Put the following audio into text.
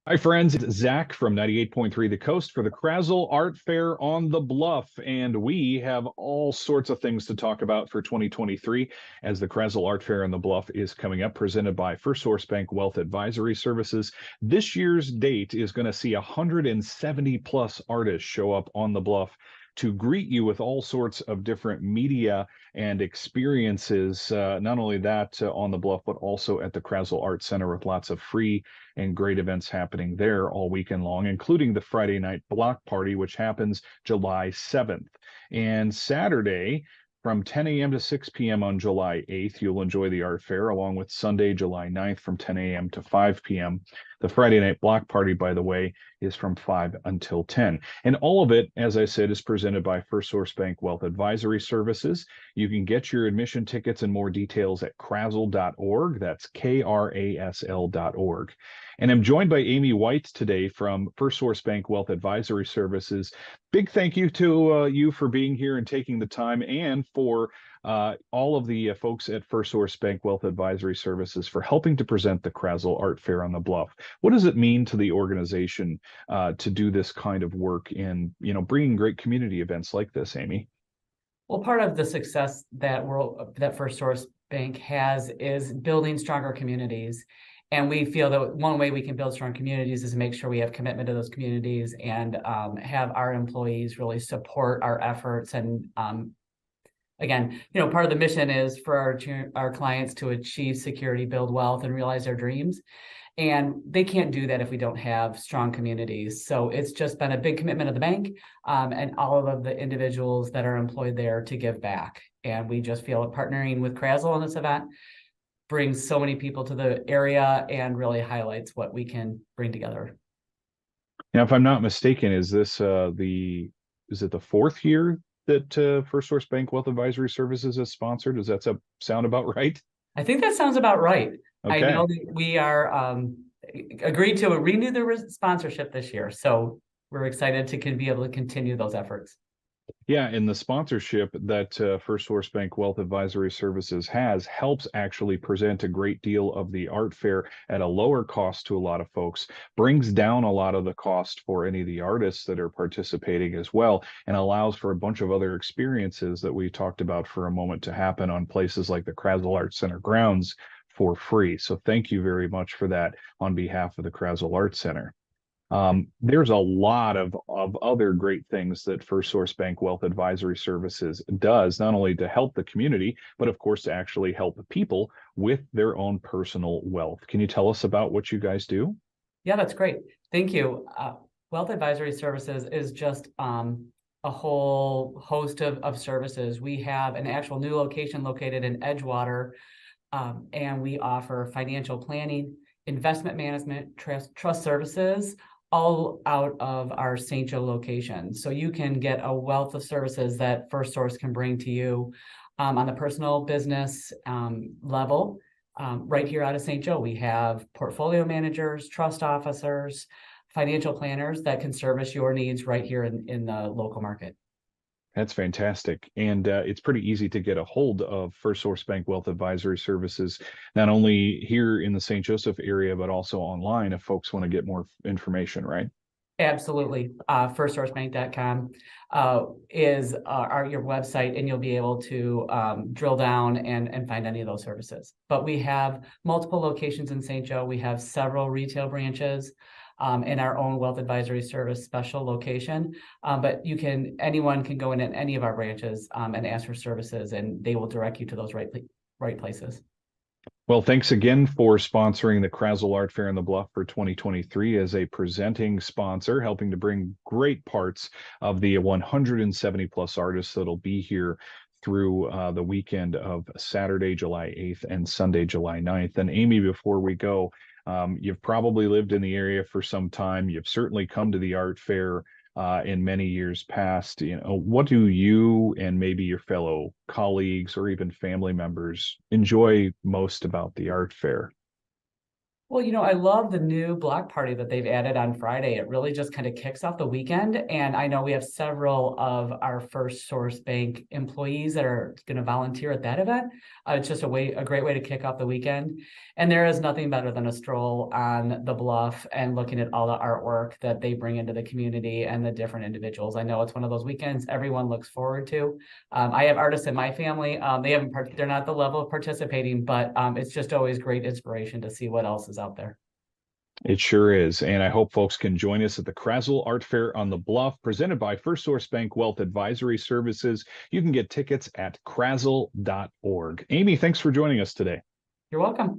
Hi, friends. It's Zack from 98.3 The Coast for the Krasl Art Fair on the Bluff. And we have all sorts of things to talk about for 2023 as the Krasl Art Fair on the Bluff is coming up, presented by First Source Bank Wealth Advisory Services. This year's date is going to see 170 plus artists show up on the Bluff to greet you with all sorts of different media and experiences. Not only that on the Bluff, but also at the Krasl Art Center with lots of free and great events happening there all weekend long, including the Friday night block party, which happens July 7th. And Saturday, from 10 a.m. to 6 p.m. on July 8th, you'll enjoy the art fair, along with Sunday, July 9th from 10 a.m. to 5 p.m. The Friday night block party, by the way, is from 5 until 10. And all of it, as I said, is presented by First Source Bank Wealth Advisory Services. You can get your admission tickets and more details at krasl.org. That's KRASL.org. And I'm joined by Amy White today from First Source Bank Wealth Advisory Services. Big thank you to you for being here and taking the time, and for all of the folks at First Source Bank Wealth Advisory Services for helping to present the Krasl Art Fair on the Bluff. What does it mean to the organization to do this kind of work in, bringing great community events like this, Amy? Well, part of the success that First Source Bank has is building stronger communities. And we feel that one way we can build strong communities is to make sure we have commitment to those communities and have our employees really support our efforts. And again, part of the mission is for our clients to achieve security, build wealth, and realize their dreams. And they can't do that if we don't have strong communities. So it's just been a big commitment of the bank and all of the individuals that are employed there to give back. And we just feel partnering with Krasl on this event brings so many people to the area and really highlights what we can bring together. Now, if I'm not mistaken, is this is it the fourth year that First Source Bank Wealth Advisory Services has sponsored? Does that sound about right? I think that sounds about right. Okay. I know that we are agreed to renew the sponsorship this year, so we're excited to be able to continue those efforts. Yeah, and the sponsorship that First Source Bank Wealth Advisory Services helps actually present a great deal of the art fair at a lower cost to a lot of folks, brings down a lot of the cost for any of the artists that are participating as well, and allows for a bunch of other experiences that we talked about for a moment to happen on places like the Krasl Art Center grounds for free. So thank you very much for that on behalf of the Krasl Art Center. There's a lot of other great things that First Source Bank Wealth Advisory Services does, not only to help the community, but of course to actually help people with their own personal wealth. Can you tell us about what you guys do? Yeah, that's great. Thank you. Wealth Advisory Services is just a whole host of services. We have an actual new location located in Edgewater, and we offer financial planning, investment management, trust services, all out of our St. Joe location. So you can get a wealth of services that First Source can bring to you on the personal business level. Right here out of St. Joe, we have portfolio managers, trust officers, financial planners that can service your needs right here in the local market. That's fantastic. And it's pretty easy to get a hold of First Source Bank Wealth Advisory Services, not only here in the St. Joseph area, but also online if folks want to get more information, right? Absolutely. FirstSourceBank.com is your website, and you'll be able to drill down and find any of those services. But we have multiple locations in St. Joe. We have several retail branches in our own Wealth Advisory Service special location. But anyone can go in at any of our branches and ask for services, and they will direct you to those right places. Well, thanks again for sponsoring the Krasl Art Fair in the Bluff for 2023 as a presenting sponsor, helping to bring great parts of the 170 plus artists that'll be here through the weekend of Saturday, July 8th and Sunday, July 9th. And Amy, before we go, you've probably lived in the area for some time. You've certainly come to the art fair in many years past. What do you and maybe your fellow colleagues or even family members enjoy most about the art fair? Well, I love the new block party that they've added on Friday. It really just kind of kicks off the weekend. And I know we have several of our First Source Bank employees that are going to volunteer at that event. It's just a great way to kick off the weekend. And there is nothing better than a stroll on the bluff and looking at all the artwork that they bring into the community and the different individuals. I know it's one of those weekends everyone looks forward to. I have artists in my family. They're not the level of participating, but it's just always great inspiration to see what else is out there. It sure is. And I hope folks can join us at the Krasl Art Fair on the Bluff, presented by First Source Bank Wealth Advisory Services. You can get tickets at krasl.org. Amy, thanks for joining us today. You're welcome.